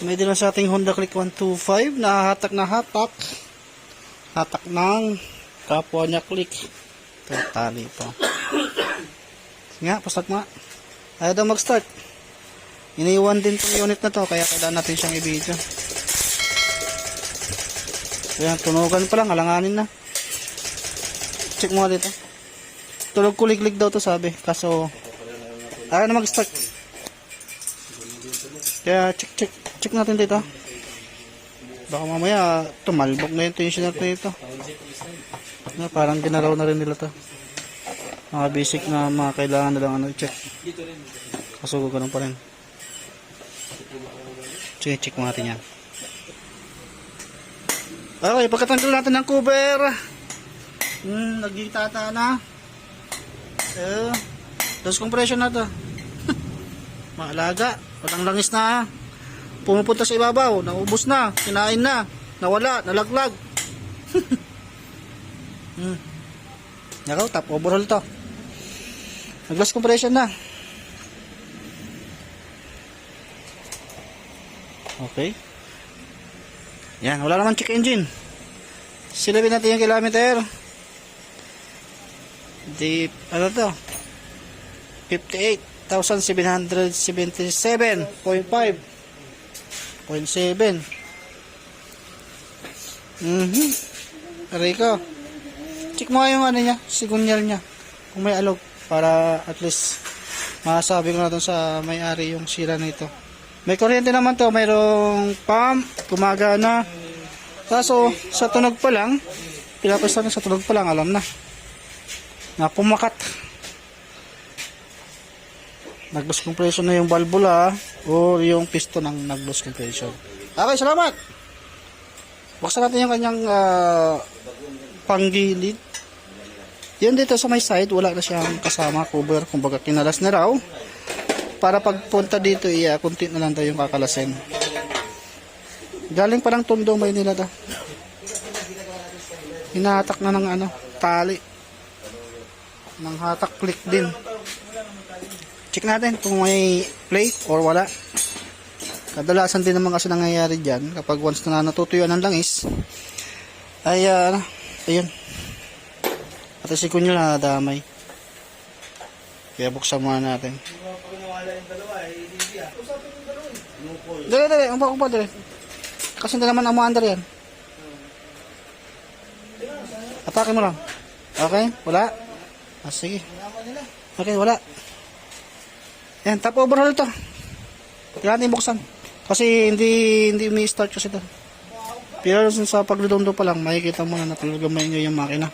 May din sa ating Honda Click 125 na hatak na hatak. Hatak ng kapwa niya click. Ito, tali pa. Nga, pastak nga. Ayaw daw mag-start. Iniwan din itong unit na to, kaya kailangan natin siyang i-video. Ayan, tunugan pa lang, alanganin na. Check mo nga dito. Tulog kuliglig daw to sabi, kaso ayaw na mag-start. Kaya check natin dito. Baka mamaya tumalbog na yung tensioner na ito. Parang ginaraw na rin nila to. Mga basic na mga kailangan na lang ano i-check. Kasugo ko lang pa rin. Sige, check mo natin yan. Okay, pagkatanggal natin ng cover. Nagigitata na. Dose compression na to. Maalaga. Walang langis na. Pumupunta sa ibabaw. Naubos na. Kinain na. Nawala. Nalaglag. Nakaw, top overhaul to. Nag-dose compression na. Okay. Yan. Wala naman check engine. Silipin natin yung kilometer. Ano to? 58,777.5.7. Aray ko. Check mo yung ano niya, sigunyal niya. Kung may alog para at least masabi ko na dun sa may-ari yung sira nito. May kuryente naman to, mayroong pump, gumagana. Kaso sa tunog pa lang, pinapasta na sa tunog pa lang, alam na. Na pumakat. Nag-boost compression na yung valvula o yung piston ng nag-boost compression. Okay, salamat. Buksan natin yung kanyang panggilid. Yun dito sa may side, wala na siyang kasama cover, kumbaga kinalas na raw. Para pagpunta dito, kunti na lang tayo yung kakalasin. Galing pa ng Tondo, Maynila ta. Hinahatak na ng ano, tali. Nang hatak click din. Check natin kung may plate or wala. Kadalasan din naman kasi nangyayari dyan kapag once na natutuyuan ng langis ay ayun, at si kunyo na nadamay. Kaya buksan muna natin. Dali, umpa dali. Kasi hindi naman amuandar yan. Atake mo lang. Okay, wala. Sige. Okay, wala. Yan, top overhaul to. Kailangan natin buksan. Kasi hindi may-start kasi ito. Pero sa pagludondo pa lang, makikita mo na talaga may yung makina.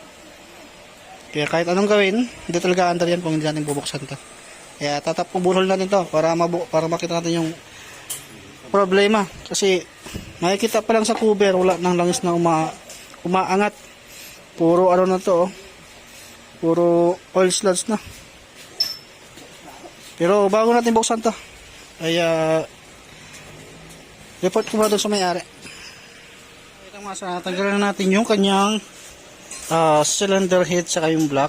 Kaya kahit anong gawin, hindi talaga andar yan kung hindi natin bubuksan to. Kaya tatap overhaul natin to para makita natin yung problema. Kasi makikita pa lang sa cover, wala nang langis na umaangat. Puro ano na to, puro oil sludge na. Pero bago natin buksan to, ay report ko ba doon sa may-ari. Ito mga sa tanggalan natin yung kanyang cylinder head saka yung block.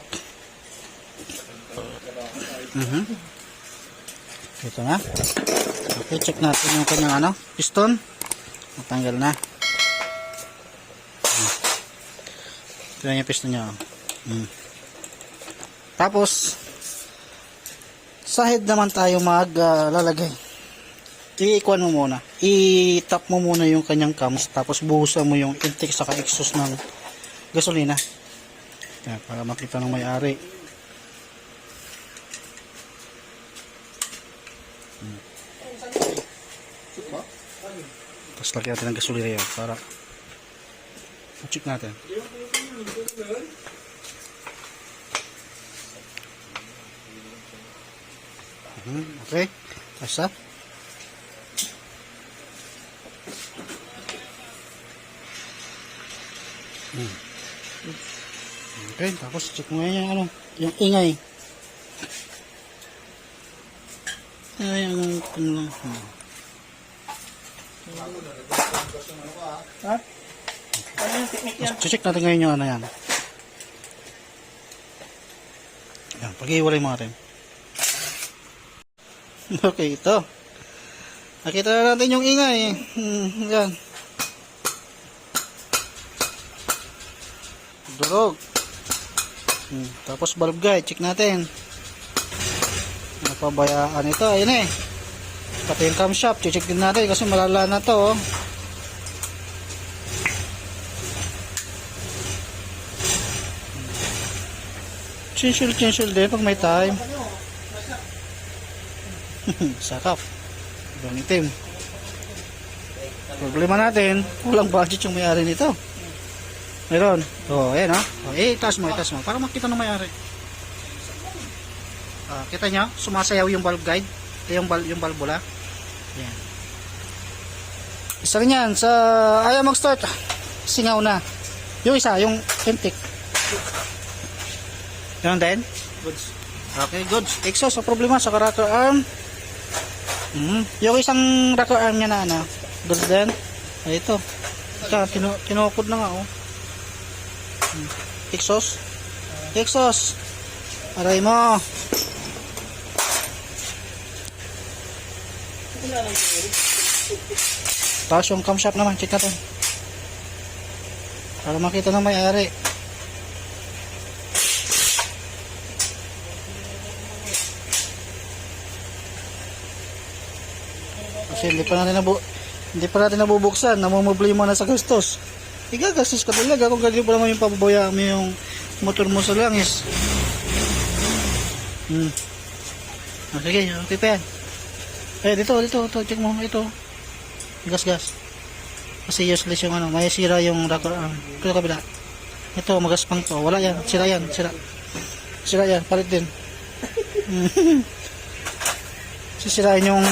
Ito na. Okay, check natin yung kanyang piston. Natanggal na. Ito na yung piston niya. Tapos sa head naman tayo maglalagay. I-ikuan mo muna. I-tap mo muna yung kanyang cams. Tapos buhusan mo yung intake saka exhaust ng gasolina. Yan, para makita ng may-ari. Tapos lagyan natin ng gasolina yan para check natin. Okay, basta. Okay, tapos check mo yung yung ingay. Yung lang. Ha? Check natin ngayon yung yan. Yan, pag-iwalay mo natin. Okay, ito. Nakita na natin yung ingay. Yan. Durog. Tapos valve guide, check natin. Napabayaan ito, ayun eh. Pati yung camshaft, check din natin kasi malala na to. Oh. Chinsul din pag may time. Sarap. Ibang itim. Problema natin, walang budget yung may-ari nito. Meron. Oh, ayan oh. Itaas mo. Para makita ng may-ari. Kita nyo, sumasayaw yung valve guide. Yung valvula. Ayan. Isa rin yan. Sa ayaw mag-start, singaw na. Yung isa, yung intake. Yan din? Goods. Okay, goods. Exhaust, sa problema sa rocker arm. Yung isang rocker arm niya na ano. Goods din. Ay, ito. Ito, kinukod na nga oh. Exhaust. Aray mo. Tapos yung camshaft naman, check natin. Para makita ng may-ari. Kasi hindi pa natin nabubuksan, namumblema na sa gastos. Igagastos ka talaga kung ganito pa naman yung pababayaan mo yung motor mo sa langis. Sige, okay pa yan. Dito, check mo, ito. Gas. Kasi useless yung ano, may sira yung rocker arm. Ito kabila. Ito, magaspang to. Wala yan, sira yan. Palit din. Sisirain yung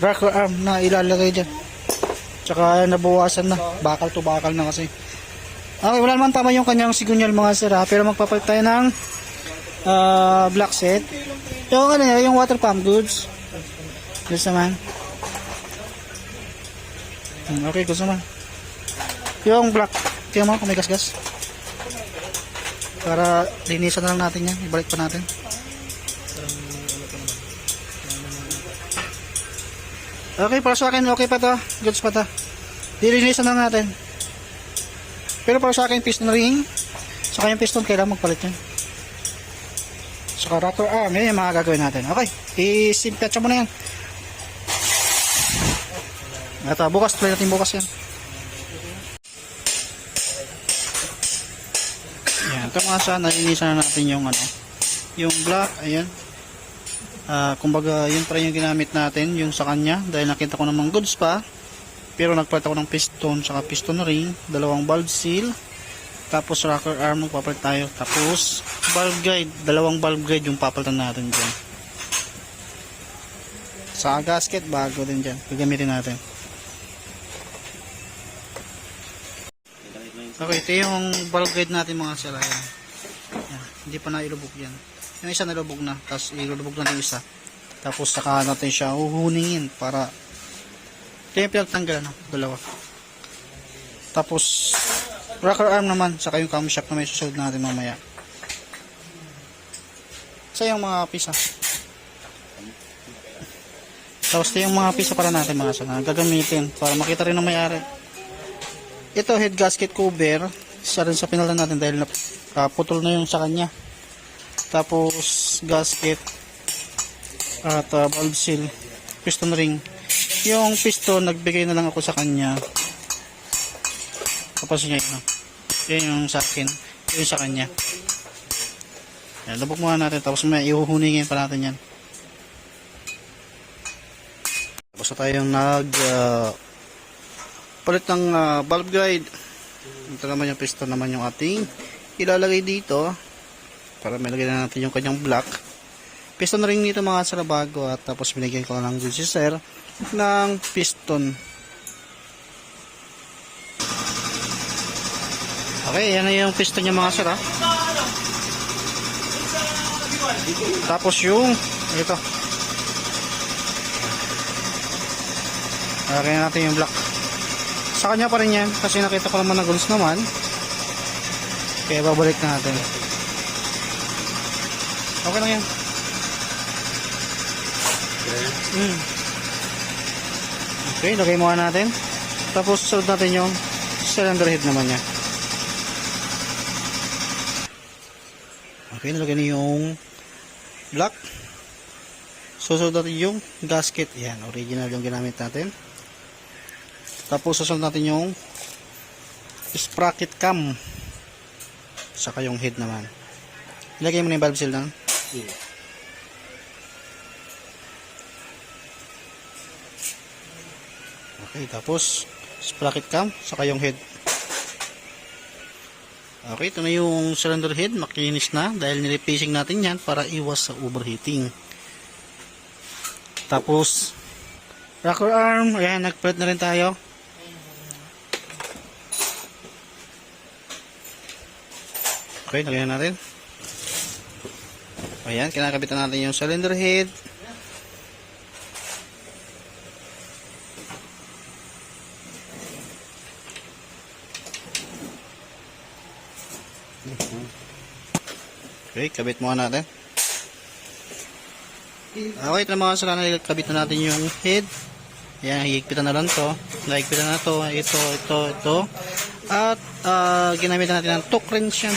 rocker arm na ilalagay dyan. Tsaka nabawasan na. Bakal to bakal na kasi. Okay, wala naman tama yung kanyang sigunyal mga sira. Pero magpapalit tayo ng black set. Yung ano yung water pump goods. Goods naman. Okay, goods naman. Yung black. Tingnan mo kung may gas. Para linisan na lang natin yan. Ibalik pa natin. Okay, para sa akin, okay pa to. Goods pa to. Dilinisan lang natin. Pero para sa akin, piston ring. Saka yung piston, kailangan magpalit yan. Saka rocker arm. Yan yung mga gagawin natin. Okay, isimpetsa mo na yan. Ito, bukas. Try natin bukas yan. Yan. Ito mga sa, nalinisan na natin yung ano. Yung black, ayan. Kumbaga yun pa rin yung ginamit natin yung sa kanya dahil nakita ko namang goods pa, pero nagpalit ako ng piston saka piston ring, dalawang valve seal, tapos rocker arm magpapalit tayo, tapos valve guide, dalawang valve guide yung papalitan natin dyan. Sa gasket bago din dyan, gagamitin natin. Okay, ito yung valve guide natin mga sila. Yan, hindi pa na ilubog yan. Yung isa nalubog na, tapos ilulubog natin yung isa. Tapos saka natin siya uhuningin para ito yung pinagtanggalan, no? Dalawa. Tapos rocker arm naman, saka yung camshaft na may susunod natin mamaya. Sa yung mga pisa. Tapos ito yung mga pisa para natin mga sana gagamitin para makita rin ng may-ari. Ito head gasket cover, isa rin sa pinalan natin dahil putol na yung sa kanya. Tapos gasket at valve seal, piston ring. Yung piston nagbigay na lang ako sa kanya. Tapos niya yun. Yun yung sa akin, yun sa kanya. Yan, lubog muna natin tapos may ihuhuningin pa natin yan. Tapos na tayong palit ng valve guide. Ito naman yung piston naman yung ating ilalagay dito. Para malagay na natin yung kanyang block. Piston ring nito mga sarabago at tapos binigyan ko lang din si sir ng piston. Okay, yan na yung piston niya mga sir ha. Tapos yung ito. Lagay natin yung block. Sa kanya pa rin yan kasi nakita ko naman na gulos naman. Kaya babalik natin. Okay lang yan. Okay, lagay muna natin. Tapos susunod natin yung cylinder head naman niya. Okay, nalagay na yung block. Susunod natin yung gasket. Yan, original yung ginamit natin. Tapos susunod natin yung sprocket cam. Saka yung head naman. Ilagay mo na yung valve seal lang. Okay, tapos sprocket cam, saka yung head. Okay, ito na yung cylinder head, makinis na dahil nirepacing natin yan para iwas sa overheating. Tapos rocker arm, ayan, nagpalit na rin tayo. Okay, lagyan natin. Ayan, kinakabitan natin yung cylinder head. Okay, kabit muna natin. Okay, ito na mga sarana, kabit na natin yung head. Ayan, higpitan na lang to. Higpitan na to. Ito. At ginamit natin ng torque wrench yan.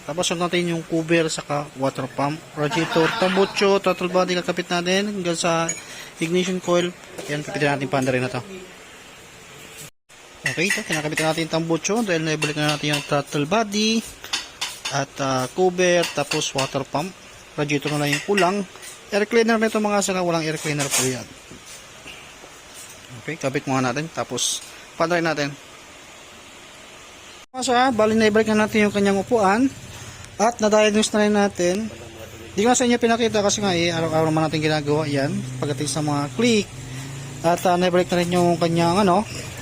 Tapos sunod natin yung cover saka water pump, radiator, tambucho, throttle body kakapit natin hanggang sa ignition coil. Ayan, kapitan natin panda rin na to. Okay, ito, kinakabit natin yung tambucho dahil naibalik na natin yung throttle body at cover, tapos water pump. Radiator na lang yung kulang. Air cleaner nito mga saka, walang air cleaner po yan. Okay, kabit muna natin, tapos panda rin natin. Mga bali na i-break na natin yung kanyang upuan. At na-diagnose na rin natin. Hindi ko na sa inyo pinakita kasi nga araw-araw naman natin ginagawa yan pagdating sa mga click. At na-break na rin yung kanyang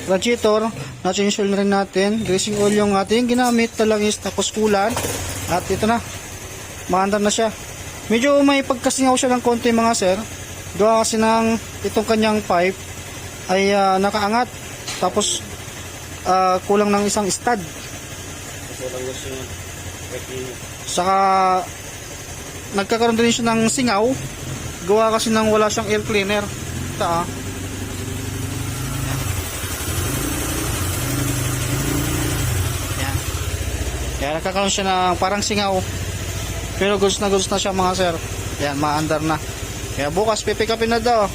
radiator. Na-change oil na rin natin. Greasing oil yung ating ginamit. Talangis tapos kulan. At ito na. Maandar na siya. Medyo may pagkasingaw siya ng konti mga sir. Gawa kasi ng itong kanyang pipe ay nakaangat. Tapos kulang ng isang stud. Saka nagkakaroon din siya ng singaw. Gawa kasi nang wala siyang air cleaner. Ito yan. Kaya nagkakaroon siya ng parang singaw. Pero goods na siya mga sir. Yan, maandar na. Kaya bukas pipick upin na daw.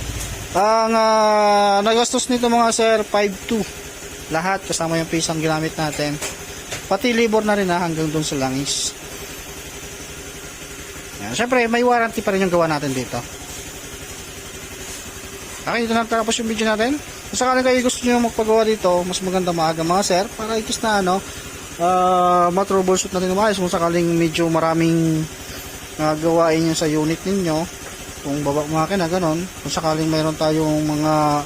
Ang nagastos nito mga sir 5.2 lahat kasama yung pisang ginamit natin. Pati labor na rin hanggang dun sa langis. Yan. Siyempre may warranty pa rin yung gawa natin dito. Okay, dito na tapos yung video natin. Kung sakaling kayo gusto nyo magpagawa dito, mas maganda maaga mga sir para itis na matroubleshoot natin umayos. Kung sakaling medyo maraming gawain nyo sa unit ninyo, kung baba makina ganon, kung sakaling mayroon tayong mga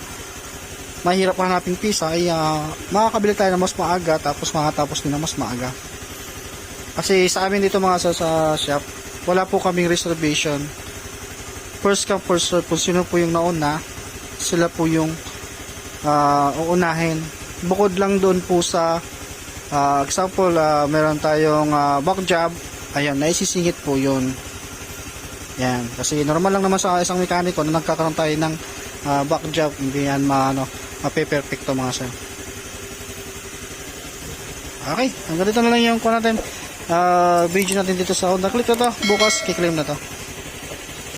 mahirap hanaping pisa ay makakabili tayo na mas maaga tapos makatapos din na mas maaga. Kasi sa amin dito mga sa shop, wala po kaming reservation. First come first serve. Kung sino po yung nauna, sila po yung uunahin. Bukod lang doon po sa example, meron tayong back job, ayan, naisisingit po yun. Yan, kasi normal lang naman sa isang mekaniko na nagkakaroon tayo ng back job, hindi yan mape-perfecto mga sir. Okay, hanggang dito na lang yung video natin dito sa Honda Click na to. Bukas kiklaim na to.